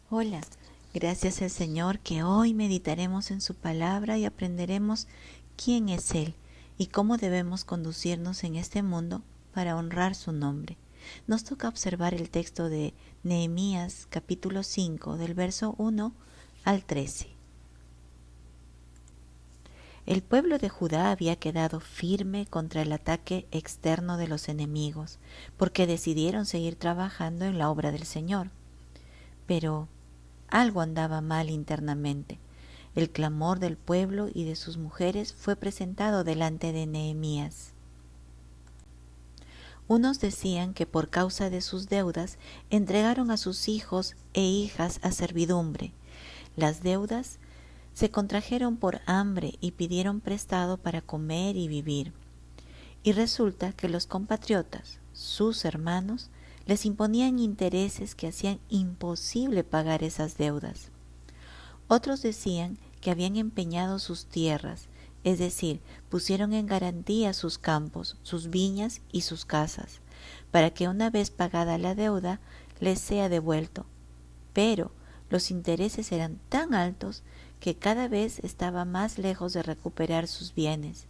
Hola, gracias al Señor que hoy meditaremos en su palabra y aprenderemos quién es Él y cómo debemos conducirnos en este mundo para honrar su nombre. Nos toca observar el texto de Nehemías capítulo 5 del verso 1 al 13. El pueblo de Judá había quedado firme contra el ataque externo de los enemigos, porque decidieron seguir trabajando en la obra del Señor. Pero algo andaba mal internamente. El clamor del pueblo y de sus mujeres fue presentado delante de Nehemías. Unos decían que por causa de sus deudas entregaron a sus hijos e hijas a servidumbre. Las deudas se contrajeron por hambre y pidieron prestado para comer y vivir. Y resulta que los compatriotas, sus hermanos, les imponían intereses que hacían imposible pagar esas deudas. Otros decían que habían empeñado sus tierras, es decir, pusieron en garantía sus campos, sus viñas y sus casas, para que una vez pagada la deuda les sea devuelto. Pero los intereses eran tan altos que cada vez estaba más lejos de recuperar sus bienes,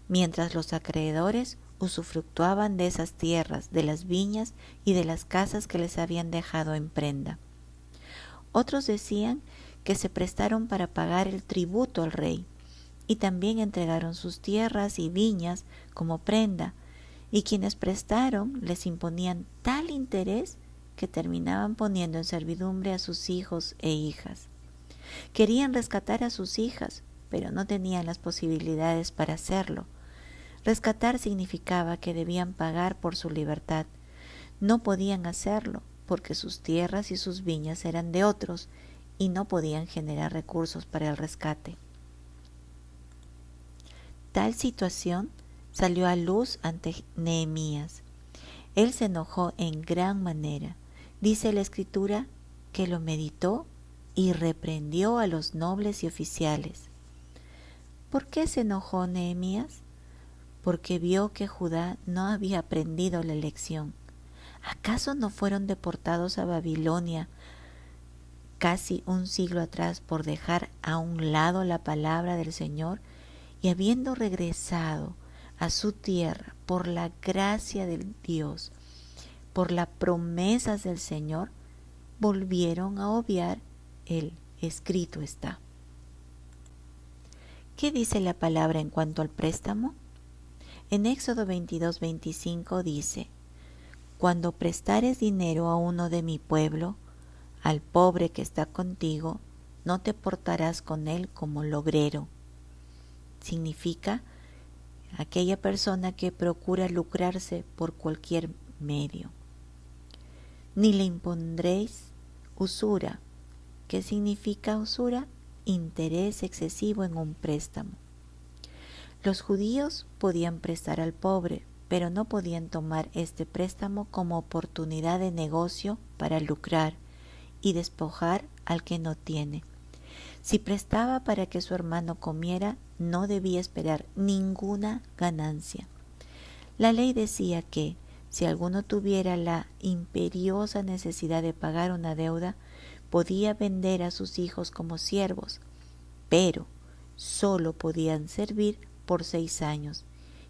mientras los acreedores usufructuaban de esas tierras, de las viñas y de las casas que les habían dejado en prenda. Otros decían que se prestaron para pagar el tributo al rey, y también entregaron sus tierras y viñas como prenda, y quienes prestaron les imponían tal interés que terminaban poniendo en servidumbre a sus hijos e hijas. Querían rescatar a sus hijas, pero no tenían las posibilidades para hacerlo. Rescatar significaba que debían pagar por su libertad. No podían hacerlo porque sus tierras y sus viñas eran de otros y no podían generar recursos para el rescate. Tal situación salió a luz ante Nehemías. Él se enojó en gran manera. Dice la Escritura que lo meditó y reprendió a los nobles y oficiales. ¿Por qué se enojó Nehemías? Porque vio que Judá no había aprendido la lección. ¿Acaso no fueron deportados a Babilonia casi un siglo atrás por dejar a un lado la palabra del Señor? Y habiendo regresado a su tierra por la gracia del Dios, por las promesas del Señor, volvieron a obviar el escrito está. ¿Qué dice la palabra en cuanto al préstamo? En Éxodo 22:25 dice: Cuando prestares dinero a uno de mi pueblo, al pobre que está contigo, no te portarás con él como logrero. Significa aquella persona que procura lucrarse por cualquier medio. Ni le impondréis usura. ¿Qué significa usura? Interés excesivo en un préstamo. Los judíos podían prestar al pobre, pero no podían tomar este préstamo como oportunidad de negocio para lucrar y despojar al que no tiene. Si prestaba para que su hermano comiera, no debía esperar ninguna ganancia. La ley decía que, si alguno tuviera la imperiosa necesidad de pagar una deuda, podía vender a sus hijos como siervos, pero solo podían servir por 6 años,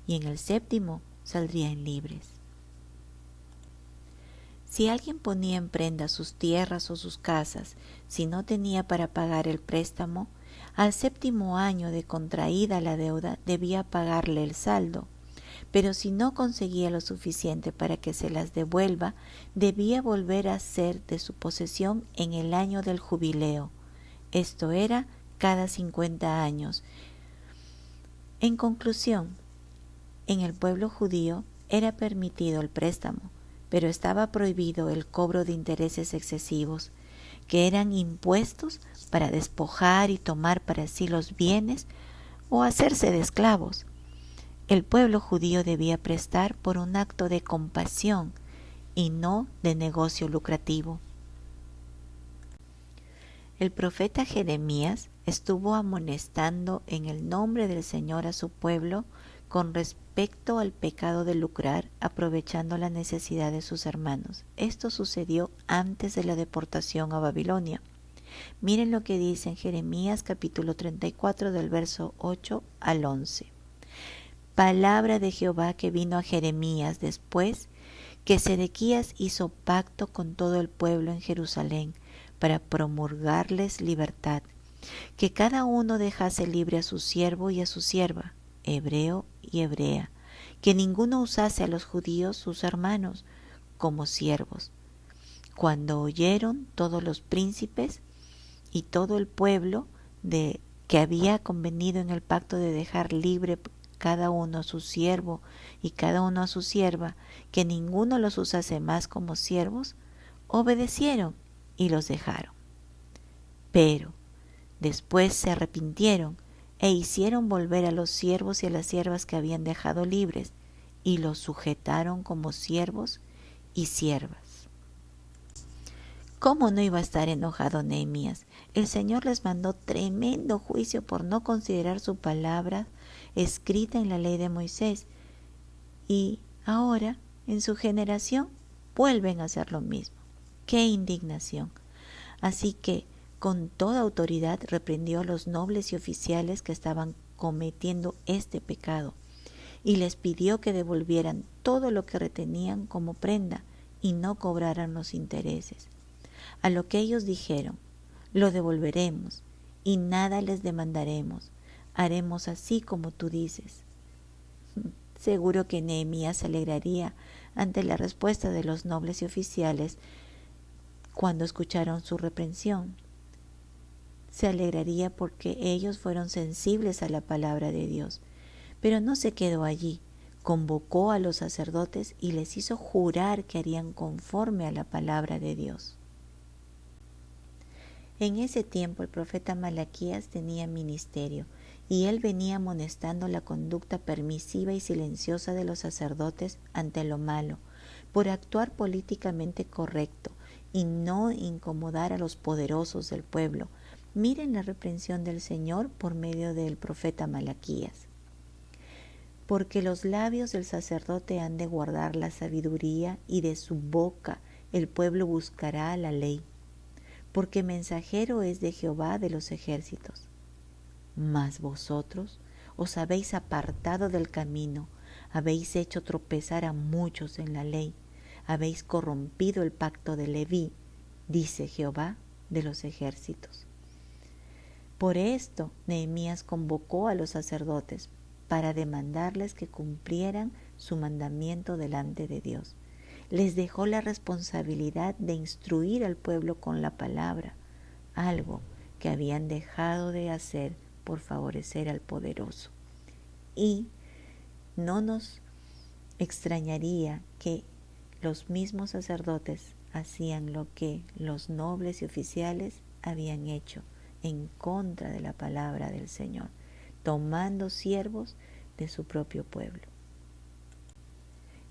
y en el 7º saldrían libres. Si alguien ponía en prenda sus tierras o sus casas, si no tenía para pagar el préstamo, al 7º año de contraída la deuda debía pagarle el saldo, pero si no conseguía lo suficiente para que se las devuelva, debía volver a ser de su posesión en el año del jubileo. Esto era cada 50 años. En conclusión, en el pueblo judío era permitido el préstamo, pero estaba prohibido el cobro de intereses excesivos, que eran impuestos para despojar y tomar para sí los bienes o hacerse de esclavos. El pueblo judío debía prestar por un acto de compasión y no de negocio lucrativo. El profeta Jeremías estuvo amonestando en el nombre del Señor a su pueblo con respecto al pecado de lucrar, aprovechando la necesidad de sus hermanos. Esto sucedió antes de la deportación a Babilonia. Miren lo que dice en Jeremías capítulo 34 del verso 8 al 11. Palabra de Jehová que vino a Jeremías después que Sedequías hizo pacto con todo el pueblo en Jerusalén para promulgarles libertad, que cada uno dejase libre a su siervo y a su sierva, hebreo y hebrea, que ninguno usase a los judíos sus hermanos como siervos. Cuando oyeron todos los príncipes y todo el pueblo de que había convenido en el pacto de dejar libre cada uno a su siervo y cada uno a su sierva, que ninguno los usase más como siervos, obedecieron y los dejaron. Pero después se arrepintieron e hicieron volver a los siervos y a las siervas que habían dejado libres, y los sujetaron como siervos y siervas. ¿Cómo no iba a estar enojado Nehemías? El Señor les mandó tremendo juicio por no considerar su palabra escrita en la ley de Moisés, y ahora, en su generación, vuelven a hacer lo mismo. ¡Qué indignación! Así que, con toda autoridad, reprendió a los nobles y oficiales que estaban cometiendo este pecado, y les pidió que devolvieran todo lo que retenían como prenda y no cobraran los intereses. A lo que ellos dijeron: lo devolveremos y nada les demandaremos, haremos así como tú dices. Seguro que Nehemías se alegraría ante la respuesta de los nobles y oficiales cuando escucharon su reprensión. Se alegraría porque ellos fueron sensibles a la palabra de Dios. Pero no se quedó allí. Convocó a los sacerdotes y les hizo jurar que harían conforme a la palabra de Dios. En ese tiempo el profeta Malaquías tenía ministerio, y él venía amonestando la conducta permisiva y silenciosa de los sacerdotes ante lo malo, por actuar políticamente correcto y no incomodar a los poderosos del pueblo. Miren la reprensión del Señor por medio del profeta Malaquías. Porque los labios del sacerdote han de guardar la sabiduría, y de su boca el pueblo buscará la ley. Porque mensajero es de Jehová de los ejércitos. Mas vosotros os habéis apartado del camino, habéis hecho tropezar a muchos en la ley, habéis corrompido el pacto de Leví, dice Jehová de los ejércitos. Por esto Nehemías convocó a los sacerdotes para demandarles que cumplieran su mandamiento delante de Dios. Les dejó la responsabilidad de instruir al pueblo con la palabra, algo que habían dejado de hacer por favorecer al poderoso. Y no nos extrañaría que los mismos sacerdotes hacían lo que los nobles y oficiales habían hecho en contra de la palabra del Señor, tomando siervos de su propio pueblo.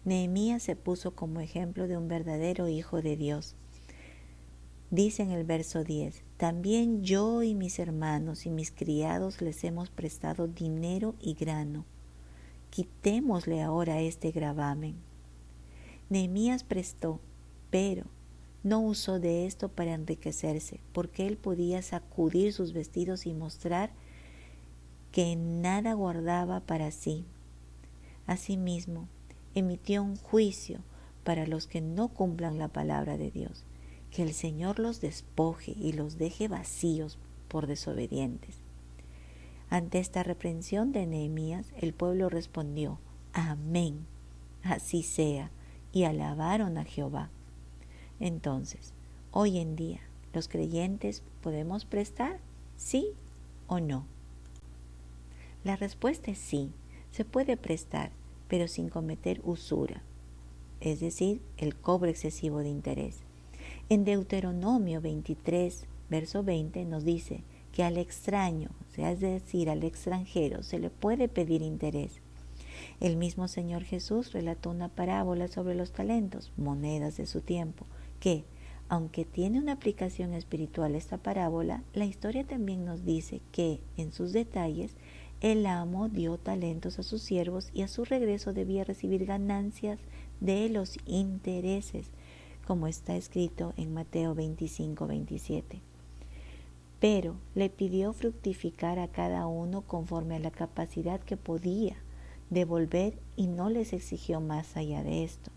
Nehemías se puso como ejemplo de un verdadero hijo de Dios. Dice en el verso 10: también yo y mis hermanos y mis criados les hemos prestado dinero y grano. Quitémosle ahora este gravamen. Nehemías prestó, pero no usó de esto para enriquecerse, porque él podía sacudir sus vestidos y mostrar que nada guardaba para sí. Asimismo, emitió un juicio para los que no cumplan la palabra de Dios, que el Señor los despoje y los deje vacíos por desobedientes. Ante esta reprensión de Nehemías, el pueblo respondió: amén, así sea, y alabaron a Jehová. Entonces, hoy en día, ¿los creyentes podemos prestar? ¿Sí o no? La respuesta es sí, se puede prestar, pero sin cometer usura, es decir, el cobro excesivo de interés. En Deuteronomio 23, verso 20 nos dice que al extraño, o sea, es decir, al extranjero, se le puede pedir interés. El mismo Señor Jesús relató una parábola sobre los talentos, monedas de su tiempo, que, aunque tiene una aplicación espiritual esta parábola, la historia también nos dice que, en sus detalles, El amo dio talentos a sus siervos y a su regreso debía recibir ganancias de los intereses, como está escrito en Mateo 25-27. Pero le pidió fructificar a cada uno conforme a la capacidad que podía devolver y no les exigió más allá de esto.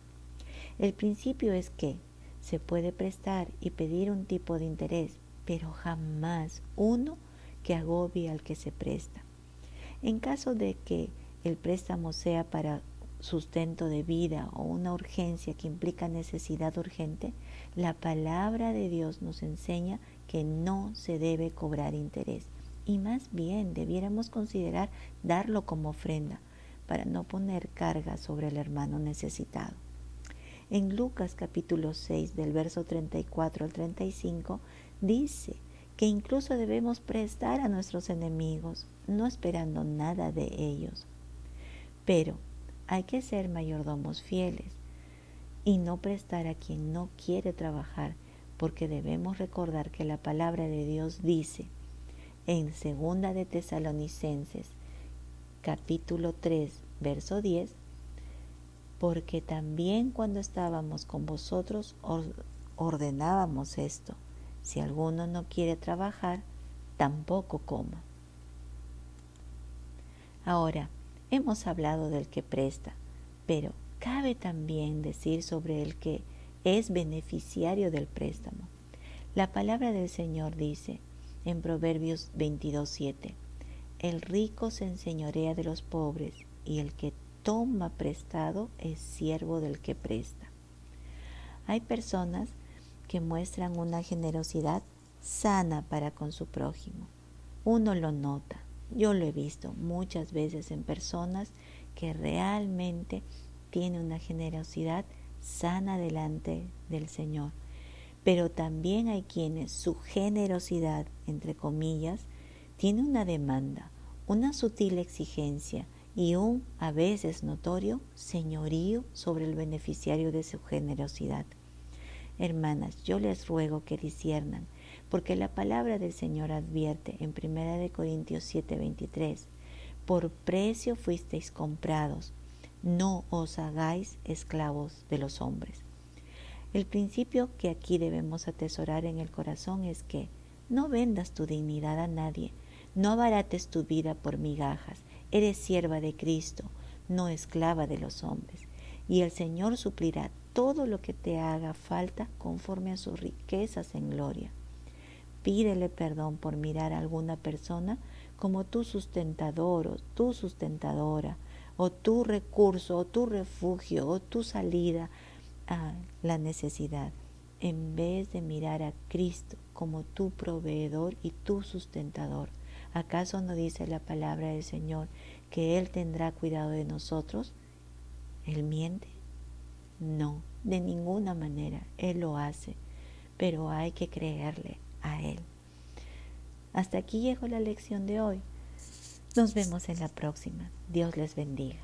El principio es que se puede prestar y pedir un tipo de interés, pero jamás uno que agobie al que se presta. En caso de que el préstamo sea para sustento de vida o una urgencia que implica necesidad urgente, la palabra de Dios nos enseña que no se debe cobrar interés y más bien debiéramos considerar darlo como ofrenda para no poner carga sobre el hermano necesitado. En Lucas capítulo 6 del verso 34 al 35 dice que incluso debemos prestar a nuestros enemigos, no esperando nada de ellos. Pero hay que ser mayordomos fieles y no prestar a quien no quiere trabajar, porque debemos recordar que la palabra de Dios dice en 2 de Tesalonicenses capítulo 3 verso 10, porque también cuando estábamos con vosotros ordenábamos esto: si alguno no quiere trabajar, tampoco coma. Ahora, hemos hablado del que presta, pero cabe también decir sobre el que es beneficiario del préstamo. La palabra del Señor dice en Proverbios 22:7, el rico se enseñorea de los pobres y el que toma prestado es siervo del que presta. Hay personas que muestran una generosidad sana para con su prójimo. Uno lo nota. Yo lo he visto muchas veces en personas que realmente tienen una generosidad sana delante del Señor. Pero también hay quienes su generosidad, entre comillas, tiene una demanda, una sutil exigencia y un, a veces notorio, señorío sobre el beneficiario de su generosidad. Hermanas, yo les ruego que disciernan, porque la palabra del Señor advierte en 1 Corintios 7:23, por precio fuisteis comprados, no os hagáis esclavos de los hombres. El principio que aquí debemos atesorar en el corazón es que no vendas tu dignidad a nadie, no abarates tu vida por migajas, eres sierva de Cristo, no esclava de los hombres, y el Señor suplirá todo lo que te haga falta conforme a sus riquezas en gloria. Pídele perdón por mirar a alguna persona como tu sustentador o tu sustentadora, o tu recurso, o tu refugio, o tu salida a la necesidad, en vez de mirar a Cristo como tu proveedor y tu sustentador. ¿Acaso no dice la palabra del Señor que Él tendrá cuidado de nosotros? ¿Él miente? No, de ninguna manera. Él lo hace, pero hay que creerle a Él. Hasta aquí llegó la lección de hoy. Nos vemos en la próxima. Dios les bendiga.